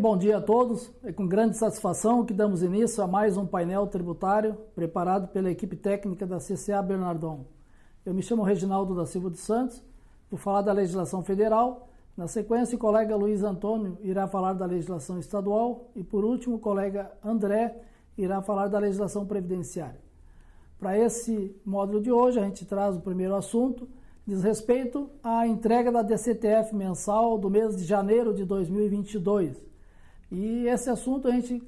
bom dia a todos. É com grande satisfação que damos início a mais um painel tributário preparado pela equipe técnica da CCA Bernardon. Eu me chamo Reginaldo da Silva dos Santos, vou falar da legislação federal. Na sequência, o colega Luiz Antônio irá falar da legislação estadual e, por último, o colega André irá falar da legislação previdenciária. Para esse módulo de hoje, a gente traz o primeiro assunto, diz respeito à entrega da DCTF mensal do mês de janeiro de 2022. E esse assunto a gente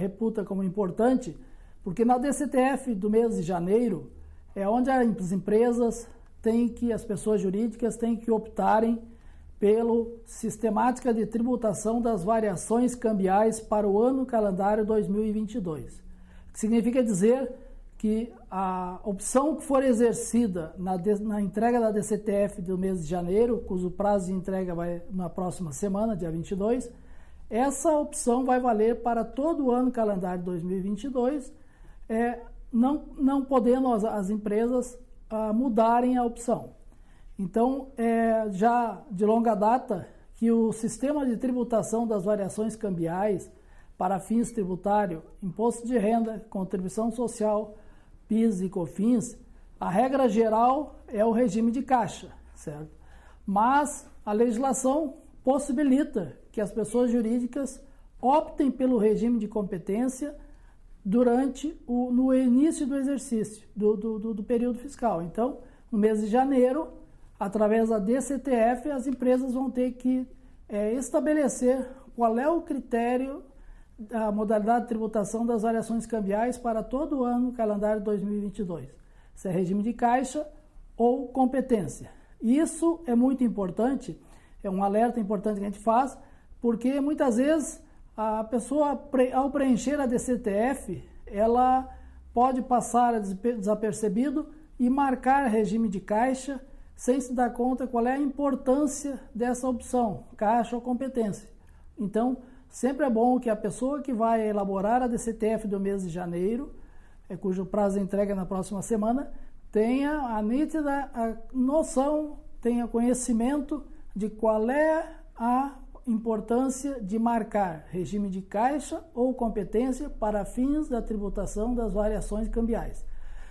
reputa como importante, porque na DCTF do mês de janeiro é onde as empresas as pessoas jurídicas têm que optarem pela sistemática de tributação das variações cambiais para o ano calendário 2022. O que significa dizer que a opção que for exercida na entrega da DCTF do mês de janeiro, cujo prazo de entrega vai na próxima semana, dia 22, essa opção vai valer para todo o ano calendário 2022, não podendo as empresas mudarem a opção. Então, já de longa data que o sistema de tributação das variações cambiais para fins tributários, imposto de renda, contribuição social, PIS e COFINS, a regra geral é o regime de caixa, certo? Mas a legislação possibilita que as pessoas jurídicas optem pelo regime de competência no início do exercício, do período fiscal. Então, no mês de janeiro, através da DCTF, as empresas vão ter que estabelecer qual é o critério da modalidade de tributação das variações cambiais para todo o ano calendário 2022. Se é regime de caixa ou competência. Isso é muito importante, é um alerta importante que a gente faz, porque muitas vezes a pessoa, ao preencher a DCTF, ela pode passar desapercebido e marcar regime de caixa sem se dar conta qual é a importância dessa opção, caixa ou competência. Então, sempre é bom que a pessoa que vai elaborar a DCTF do mês de janeiro, cujo prazo de entrega é na próxima semana, tenha a nítida noção, tenha conhecimento de qual é a importância de marcar regime de caixa ou competência para fins da tributação das variações cambiais.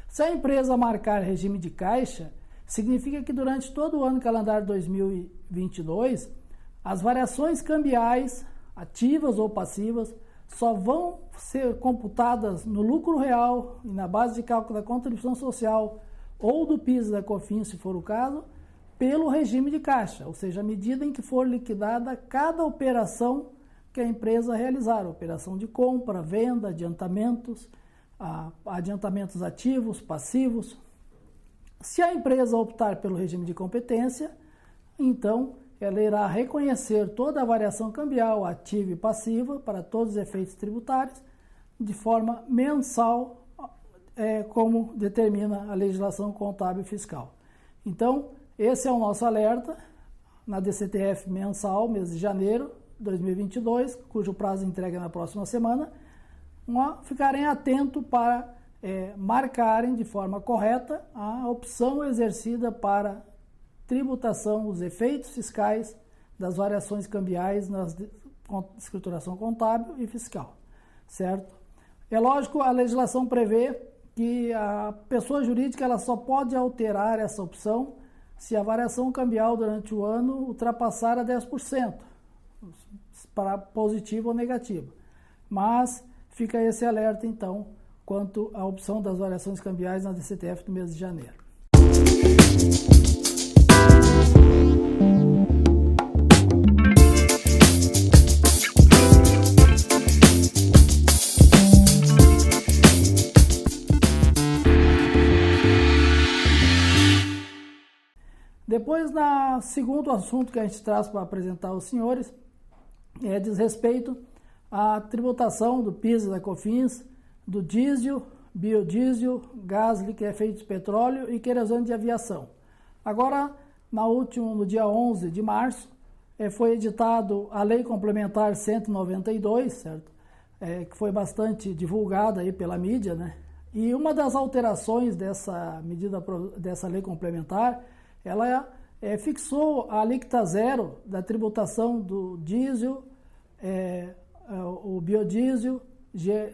Se a empresa marcar regime de caixa, significa que durante todo o ano calendário 2022, as variações cambiais, ativas ou passivas, só vão ser computadas no lucro real e na base de cálculo da contribuição social ou do PIS e da COFINS, se for o caso, pelo regime de caixa, ou seja, à medida em que for liquidada cada operação que a empresa realizar, operação de compra, venda, adiantamentos ativos, passivos. Se a empresa optar pelo regime de competência, então ela irá reconhecer toda a variação cambial ativa e passiva para todos os efeitos tributários de forma mensal, como determina a legislação contábil e fiscal. Então, esse é o nosso alerta na DCTF mensal, mês de janeiro de 2022, cujo prazo de entrega é na próxima semana. Ficarem atentos para marcarem de forma correta a opção exercida para tributação, os efeitos fiscais das variações cambiais na escrituração contábil e fiscal, certo? É lógico, a legislação prevê que a pessoa jurídica ela só pode alterar essa opção se a variação cambial durante o ano ultrapassar a 10%, para positivo ou negativo. Mas fica esse alerta, então, quanto à opção das variações cambiais na DCTF do mês de janeiro. Depois, segundo assunto que a gente traz para apresentar aos senhores, diz respeito à tributação do PIS e da COFINS, do diesel, biodiesel, gás liquefeito de petróleo e querosene de aviação. Agora, no dia 11 de março, foi editado a Lei Complementar 192, certo? Que foi bastante divulgada aí pela mídia, né? E uma das alterações dessa lei complementar, ela fixou a alíquota zero da tributação do diesel, o biodiesel,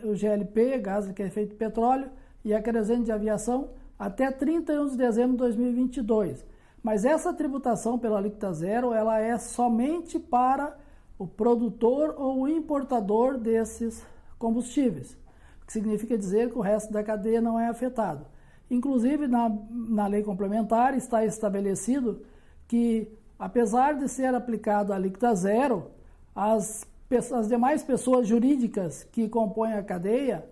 o GLP, gás de efeito petróleo, e a querosene de aviação até 31 de dezembro de 2022. Mas essa tributação pela alíquota zero, ela é somente para o produtor ou o importador desses combustíveis, o que significa dizer que o resto da cadeia não é afetado. Inclusive, na lei complementar está estabelecido que, apesar de ser aplicado a alíquota zero, as demais pessoas jurídicas que compõem a cadeia,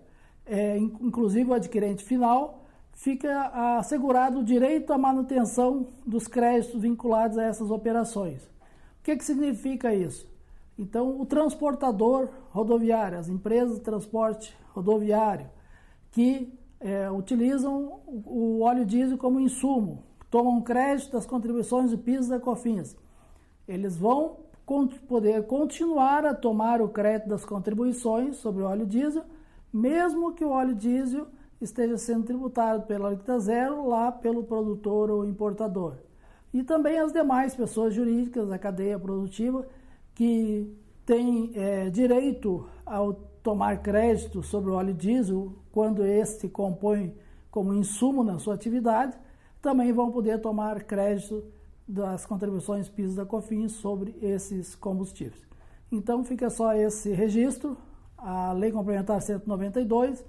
inclusive o adquirente final, fica assegurado o direito à manutenção dos créditos vinculados a essas operações. O que significa isso? Então, o transportador rodoviário, as empresas de transporte rodoviário, que utilizam o óleo diesel como insumo, tomam crédito das contribuições do PIS e da COFINS, eles vão poder continuar a tomar o crédito das contribuições sobre o óleo diesel, mesmo que o óleo diesel esteja sendo tributado pela alíquota zero lá pelo produtor ou importador. E também as demais pessoas jurídicas da cadeia produtiva que têm direito ao tomar crédito sobre o óleo diesel quando este compõe como insumo na sua atividade, também vão poder tomar crédito das contribuições PIS da COFINS sobre esses combustíveis. Então fica só esse registro, a Lei Complementar 192,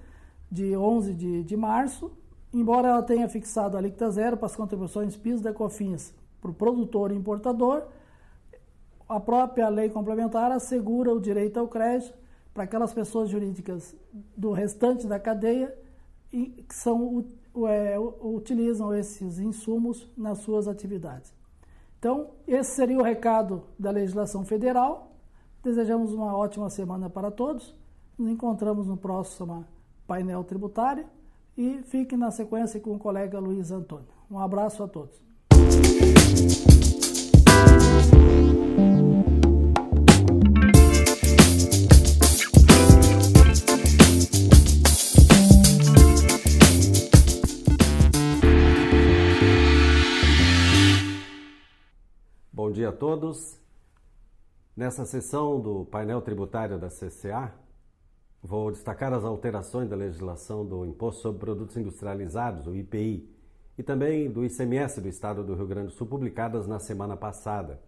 de 11 de março, embora ela tenha fixado a alíquota zero para as contribuições PIS da COFINS para o produtor e importador, a própria lei complementar assegura o direito ao crédito para aquelas pessoas jurídicas do restante da cadeia que utilizam esses insumos nas suas atividades. Então, esse seria o recado da legislação federal. Desejamos uma ótima semana para todos. Nos encontramos no próximo painel tributário e fique na sequência com o colega Luiz Antônio. Um abraço a todos. Bom dia a todos. Nessa sessão do painel tributário da CCA, vou destacar as alterações da legislação do Imposto sobre Produtos Industrializados, o IPI, e também do ICMS do Estado do Rio Grande do Sul, publicadas na semana passada.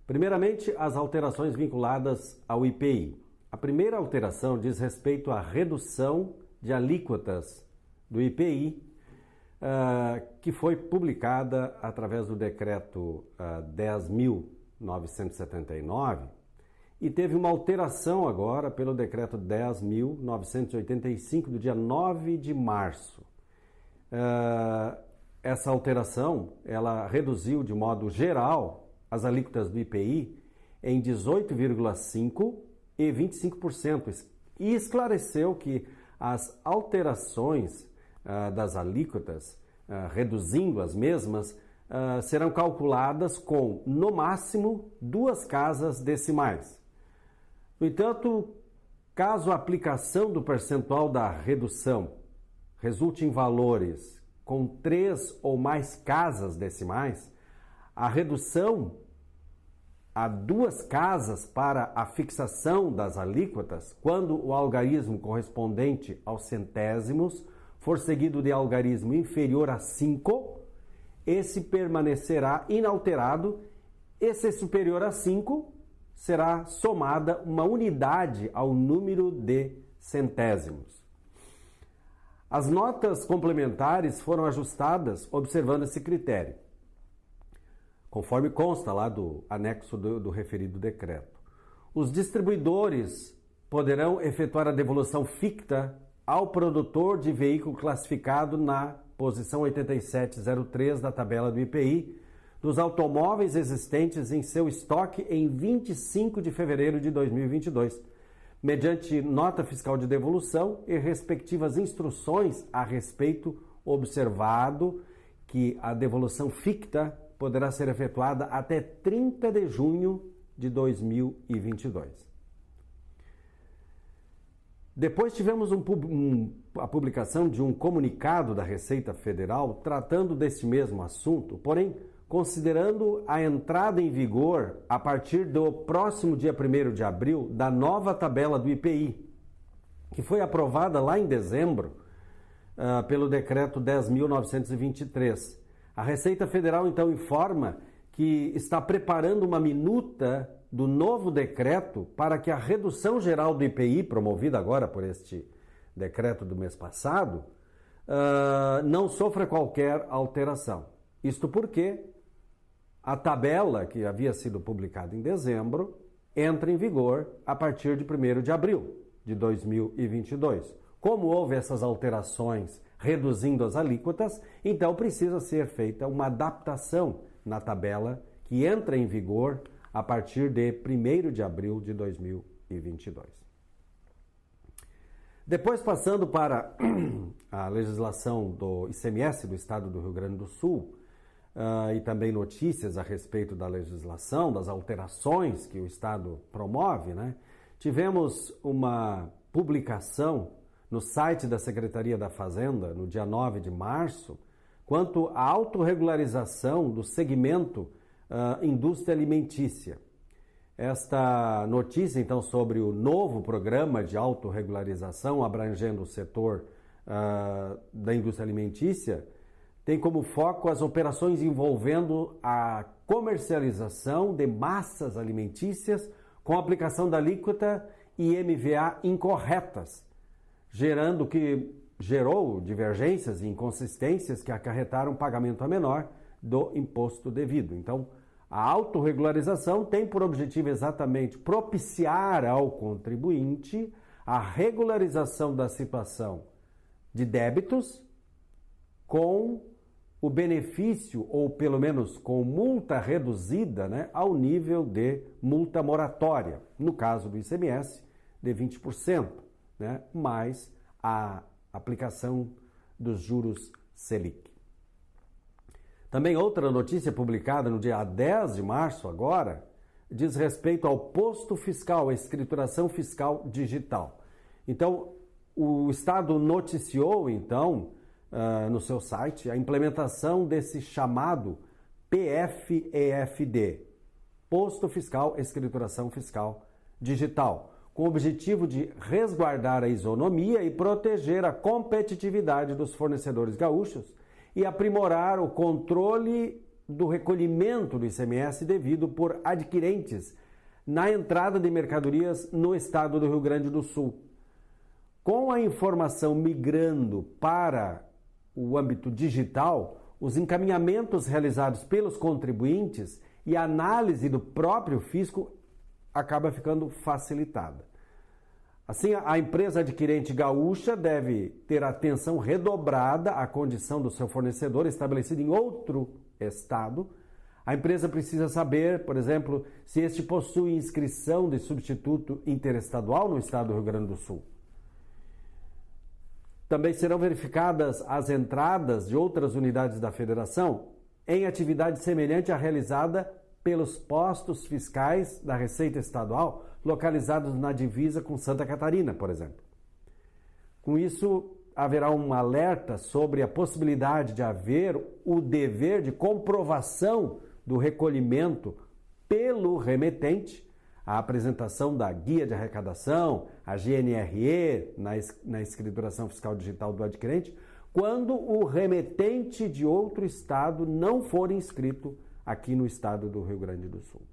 Primeiramente, as alterações vinculadas ao IPI. A primeira alteração diz respeito à redução de alíquotas do IPI, que foi publicada através do decreto 10.979 e teve uma alteração agora pelo decreto 10.985 do dia 9 de março. Essa alteração, ela reduziu de modo geral as alíquotas do IPI em 18,5% e 25% e esclareceu que as alterações das alíquotas, reduzindo as mesmas, serão calculadas com, no máximo, 2 casas decimais. No entanto, caso a aplicação do percentual da redução resulte em valores com 3 ou mais casas decimais, a redução a 2 casas para a fixação das alíquotas, quando o algarismo correspondente aos centésimos for seguido de algarismo inferior a 5, esse permanecerá inalterado e, se superior a 5, será somada uma unidade ao número de centésimos. As notas complementares foram ajustadas observando esse critério, conforme consta lá do anexo do referido decreto. Os distribuidores poderão efetuar a devolução ficta ao produtor de veículo classificado na posição 8703 da tabela do IPI dos automóveis existentes em seu estoque em 25 de fevereiro de 2022, mediante nota fiscal de devolução e respectivas instruções a respeito, observado que a devolução ficta poderá ser efetuada até 30 de junho de 2022. Depois tivemos a publicação de um comunicado da Receita Federal tratando deste mesmo assunto, porém considerando a entrada em vigor a partir do próximo dia 1º de abril da nova tabela do IPI, que foi aprovada lá em dezembro pelo decreto 10.923. A Receita Federal, então, informa que está preparando uma minuta do novo decreto para que a redução geral do IPI, promovida agora por este decreto do mês passado, não sofra qualquer alteração. Isto porque a tabela que havia sido publicada em dezembro entra em vigor a partir de 1º de abril de 2022. Como houve essas alterações reduzindo as alíquotas, então precisa ser feita uma adaptação na tabela que entra em vigor a partir de 1º de abril de 2022. Depois, passando para a legislação do ICMS do Estado do Rio Grande do Sul, e também notícias a respeito da legislação, das alterações que o Estado promove, né? Tivemos uma publicação no site da Secretaria da Fazenda, no dia 9 de março, quanto à autorregularização do segmento indústria alimentícia. Esta notícia, então, sobre o novo programa de autorregularização abrangendo o setor da indústria alimentícia, tem como foco as operações envolvendo a comercialização de massas alimentícias com aplicação da alíquota e IMVA incorretas, gerou divergências e inconsistências que acarretaram pagamento a menor do imposto devido. Então, a autorregularização tem por objetivo exatamente propiciar ao contribuinte a regularização da situação de débitos com o benefício, ou pelo menos com multa reduzida, né, ao nível de multa moratória, no caso do ICMS, de 20%, né, mais a aplicação dos juros Selic. Também outra notícia publicada no dia 10 de março agora, diz respeito ao posto fiscal, a escrituração fiscal digital. Então, o Estado noticiou, então, no seu site, a implementação desse chamado PFEFD, Posto Fiscal Escrituração Fiscal Digital, com o objetivo de resguardar a isonomia e proteger a competitividade dos fornecedores gaúchos e aprimorar o controle do recolhimento do ICMS devido por adquirentes na entrada de mercadorias no estado do Rio Grande do Sul. Com a informação migrando para o âmbito digital, os encaminhamentos realizados pelos contribuintes e a análise do próprio fisco acaba ficando facilitada. Assim, a empresa adquirente gaúcha deve ter atenção redobrada à condição do seu fornecedor estabelecido em outro estado. A empresa precisa saber, por exemplo, se este possui inscrição de substituto interestadual no estado do Rio Grande do Sul. Também serão verificadas as entradas de outras unidades da federação em atividade semelhante à realizada pelos postos fiscais da Receita Estadual localizados na divisa com Santa Catarina, por exemplo. Com isso, haverá um alerta sobre a possibilidade de haver o dever de comprovação do recolhimento pelo remetente, a apresentação da guia de arrecadação, a GNRE, na escrituração fiscal digital do adquirente, quando o remetente de outro estado não for inscrito aqui no estado do Rio Grande do Sul.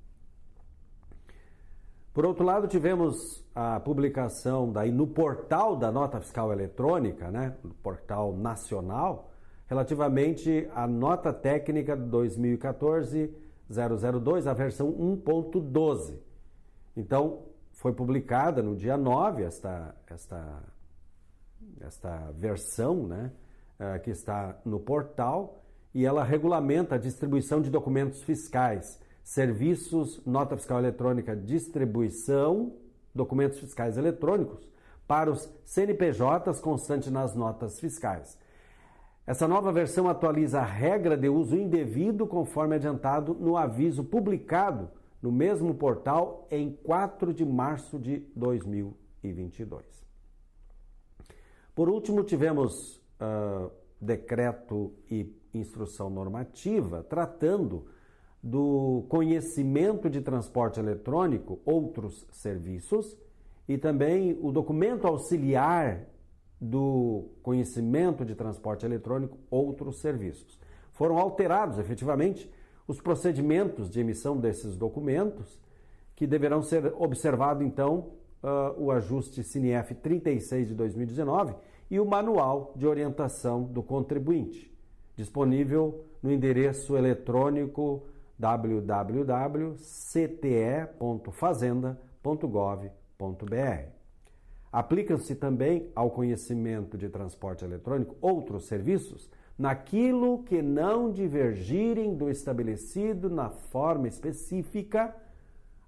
Por outro lado, tivemos a publicação no portal da Nota Fiscal Eletrônica, né, no portal nacional, relativamente à Nota Técnica 2014-002, a versão 1.12. Então, foi publicada no dia 9 esta versão, né, que está no portal, e ela regulamenta a distribuição de documentos fiscais, serviços, nota fiscal eletrônica, distribuição, documentos fiscais eletrônicos para os CNPJs constante nas notas fiscais. Essa nova versão atualiza a regra de uso indevido conforme adiantado no aviso publicado no mesmo portal em 4 de março de 2022. Por último, tivemos decreto e instrução normativa tratando do conhecimento de transporte eletrônico, outros serviços, e também o documento auxiliar do conhecimento de transporte eletrônico, outros serviços. Foram alterados, efetivamente, os procedimentos de emissão desses documentos, que deverão ser observado, então, o ajuste CINIEF 36 de 2019 e o Manual de Orientação do Contribuinte, disponível no endereço eletrônico www.cte.fazenda.gov.br. Aplicam-se também ao conhecimento de transporte eletrônico outros serviços naquilo que não divergirem do estabelecido na forma específica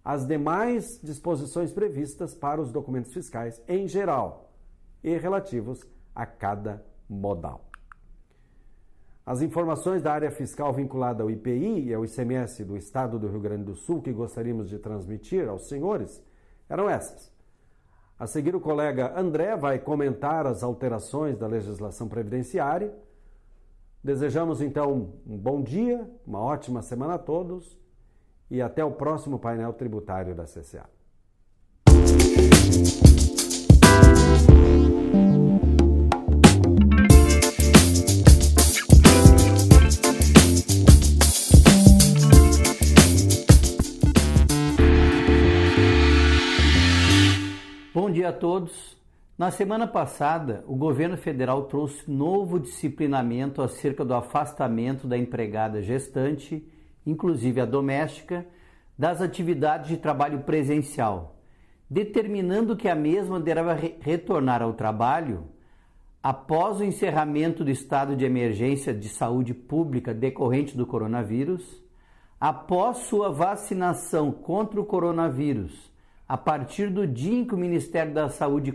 as demais disposições previstas para os documentos fiscais em geral e relativos a cada modal. As informações da área fiscal vinculada ao IPI e ao ICMS do Estado do Rio Grande do Sul que gostaríamos de transmitir aos senhores eram essas. A seguir, o colega André vai comentar as alterações da legislação previdenciária. Desejamos, então, um bom dia, uma ótima semana a todos e até o próximo painel tributário da CCA. Bom dia a todos. Na semana passada, o governo federal trouxe novo disciplinamento acerca do afastamento da empregada gestante, inclusive a doméstica, das atividades de trabalho presencial, determinando que a mesma deverá retornar ao trabalho após o encerramento do estado de emergência de saúde pública decorrente do coronavírus, após sua vacinação contra o coronavírus, a partir do dia em que o Ministério da Saúde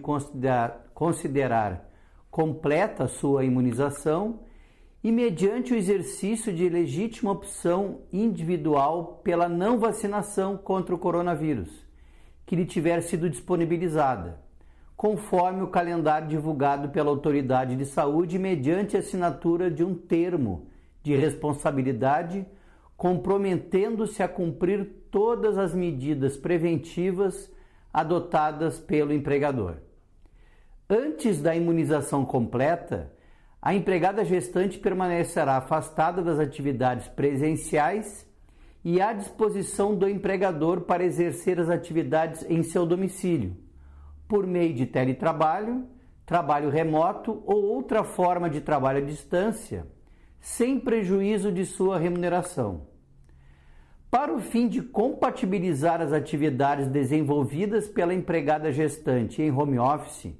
considerar completa a sua imunização e mediante o exercício de legítima opção individual pela não vacinação contra o coronavírus, que lhe tiver sido disponibilizada, conforme o calendário divulgado pela Autoridade de Saúde mediante a assinatura de um termo de responsabilidade comprometendo-se a cumprir todas as medidas preventivas adotadas pelo empregador. Antes da imunização completa, a empregada gestante permanecerá afastada das atividades presenciais e à disposição do empregador para exercer as atividades em seu domicílio, por meio de teletrabalho, trabalho remoto ou outra forma de trabalho à distância, sem prejuízo de sua remuneração. Para o fim de compatibilizar as atividades desenvolvidas pela empregada gestante em home office,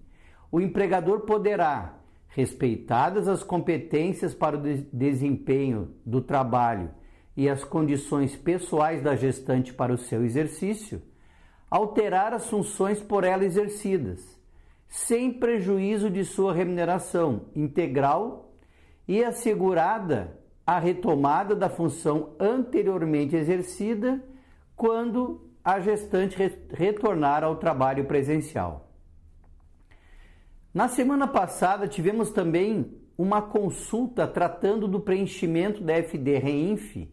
o empregador poderá, respeitadas as competências para o desempenho do trabalho e as condições pessoais da gestante para o seu exercício, alterar as funções por ela exercidas, sem prejuízo de sua remuneração integral e assegurada a retomada da função anteriormente exercida quando a gestante retornar ao trabalho presencial. Na semana passada tivemos também uma consulta tratando do preenchimento da FD-REINF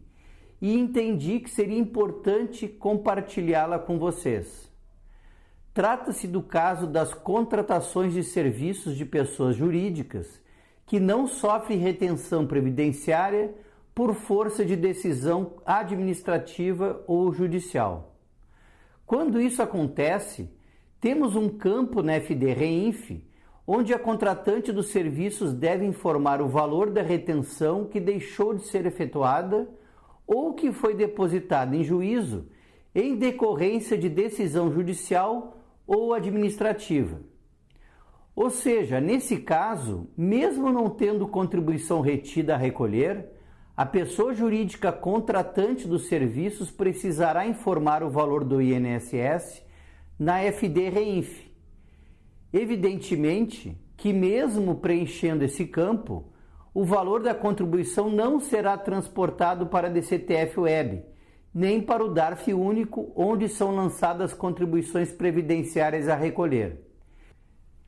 e entendi que seria importante compartilhá-la com vocês. Trata-se do caso das contratações de serviços de pessoas jurídicas que não sofrem retenção previdenciária por força de decisão administrativa ou judicial. Quando isso acontece, temos um campo na FD-REINF onde a contratante dos serviços deve informar o valor da retenção que deixou de ser efetuada ou que foi depositada em juízo em decorrência de decisão judicial ou administrativa. Ou seja, nesse caso, mesmo não tendo contribuição retida a recolher, a pessoa jurídica contratante dos serviços precisará informar o valor do INSS na FD-REINF. Evidentemente que, mesmo preenchendo esse campo, o valor da contribuição não será transportado para a DCTF-Web, nem para o DARF único, onde são lançadas contribuições previdenciárias a recolher.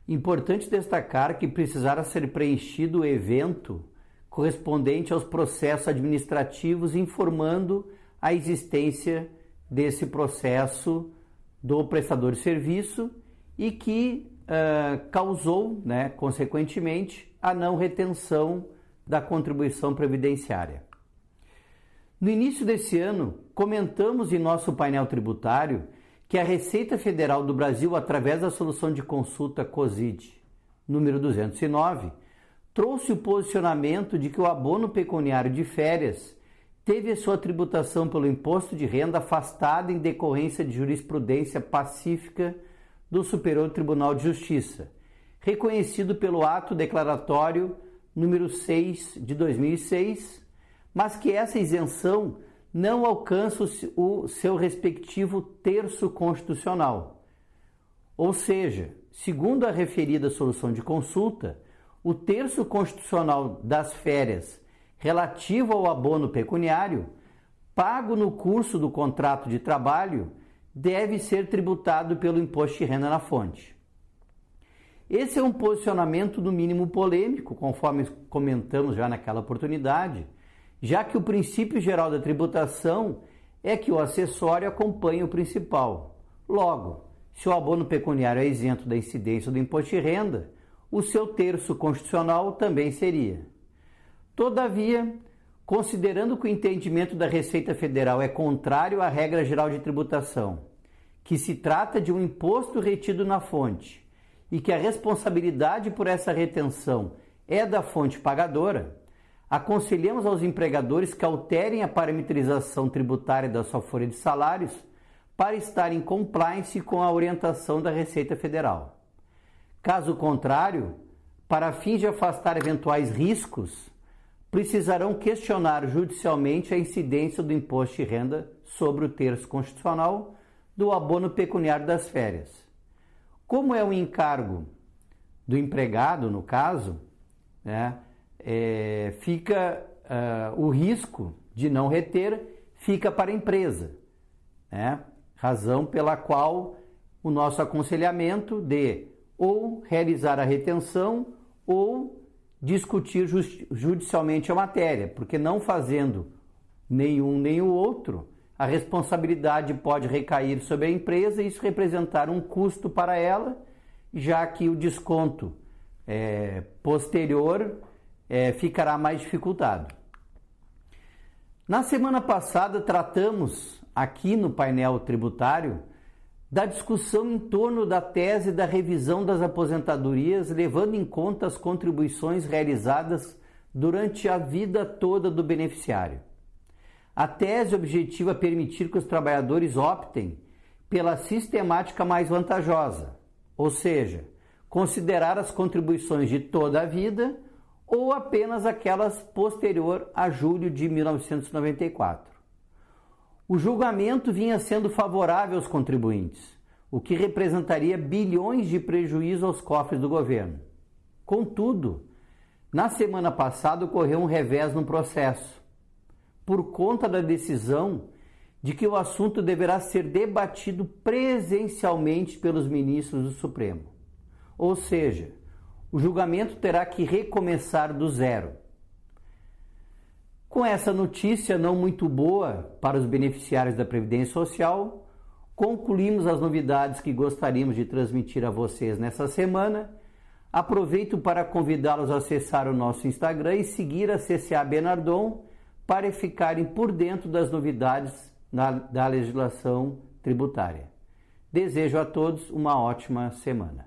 Importante destacar que precisará ser preenchido o evento correspondente aos processos administrativos, informando a existência desse processo do prestador de serviço e que causou, consequentemente, a não retenção da contribuição previdenciária. No início desse ano, comentamos em nosso painel tributário que a Receita Federal do Brasil, através da solução de consulta COSID número 209, trouxe o posicionamento de que o abono pecuniário de férias teve a sua tributação pelo imposto de renda afastada em decorrência de jurisprudência pacífica do Superior Tribunal de Justiça, reconhecido pelo ato declaratório número 6 de 2006, mas que essa isenção não alcança o seu respectivo terço constitucional. Ou seja, segundo a referida solução de consulta, o terço constitucional das férias relativo ao abono pecuniário, pago no curso do contrato de trabalho, deve ser tributado pelo imposto de renda na fonte. Esse é um posicionamento no mínimo polêmico, conforme comentamos já naquela oportunidade, já que o princípio geral da tributação é que o acessório acompanha o principal. Logo, se o abono pecuniário é isento da incidência do imposto de renda, o seu terço constitucional também seria. Todavia, considerando que o entendimento da Receita Federal é contrário à regra geral de tributação, que se trata de um imposto retido na fonte e que a responsabilidade por essa retenção é da fonte pagadora, aconselhamos aos empregadores que alterem a parametrização tributária da sua folha de salários para estar em compliance com a orientação da Receita Federal. Caso contrário, para fins de afastar eventuais riscos, precisarão questionar judicialmente a incidência do imposto de renda sobre o terço constitucional do abono pecuniário das férias. Como é um encargo do empregado, no caso, fica o risco de não reter, fica para a empresa, razão pela qual o nosso aconselhamento de ou realizar a retenção ou discutir judicialmente a matéria, porque não fazendo nenhum nem o outro, a responsabilidade pode recair sobre a empresa e isso representar um custo para ela, já que o desconto posterior ficará mais dificultado. Na semana passada tratamos aqui no painel tributário da discussão em torno da tese da revisão das aposentadorias, levando em conta as contribuições realizadas durante a vida toda do beneficiário. A tese objetiva permitir que os trabalhadores optem pela sistemática mais vantajosa, ou seja, considerar as contribuições de toda a vida ou apenas aquelas posterior a julho de 1994. O julgamento vinha sendo favorável aos contribuintes, o que representaria bilhões de prejuízo aos cofres do governo. Contudo, na semana passada ocorreu um revés no processo, por conta da decisão de que o assunto deverá ser debatido presencialmente pelos ministros do Supremo. Ou seja, o julgamento terá que recomeçar do zero. Com essa notícia não muito boa para os beneficiários da Previdência Social, concluímos as novidades que gostaríamos de transmitir a vocês nessa semana. Aproveito para convidá-los a acessar o nosso Instagram e seguir a CCA Bernardon para ficarem por dentro das novidades da legislação tributária. Desejo a todos uma ótima semana.